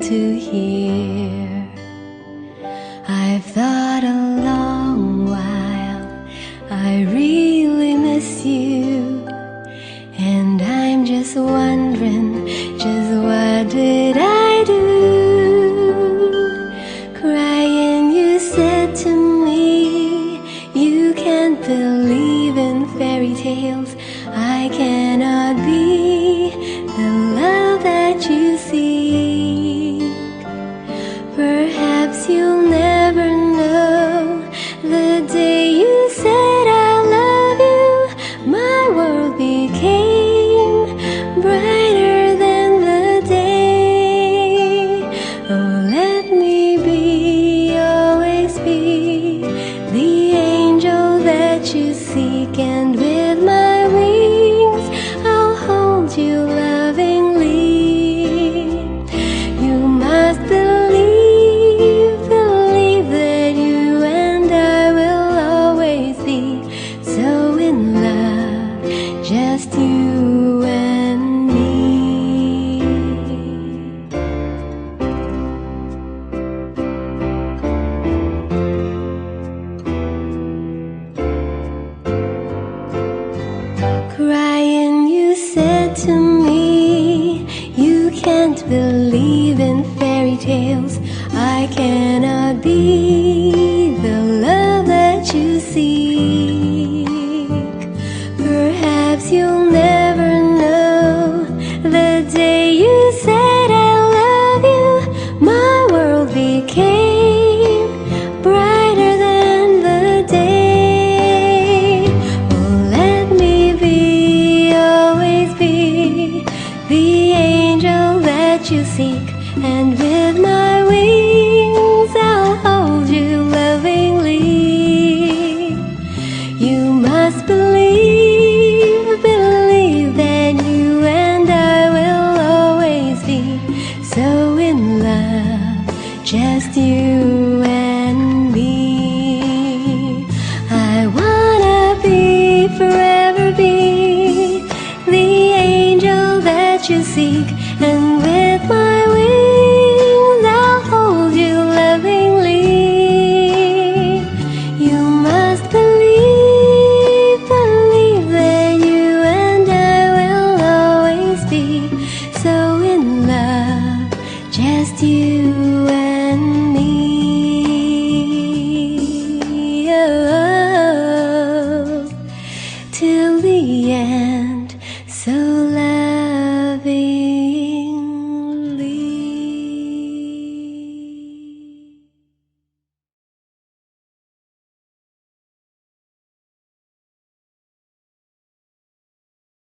to hear. I've thought a long while, I really miss you, and I'm just wondering, just what did I do? Crying, you said to me, you can't believe in fairy tales. I cannot be the love that you seek. Perhaps you'll never know the day you said I love you. My world became brighter than the day. Oh, let me be, always be the angel that you seek, and with my wings I'll hold you lovingly. You must believe that you and I will always be so in love, just you and me. Crying, you said to me, you can't believe in fairy tales. I cannot be the love that you seek. Perhaps you'll never know the day you said I love you. My world became brighter than the day. Oh, let me be, always be the angel that you seek, and with my wings I'll hold you lovingly. You must believe that you and I will always be so in love, just you and me. I wanna be, forever be the angel that you seek, and with my wings I'll hold you lovingly. You must believe that you and I will always be so in love, just you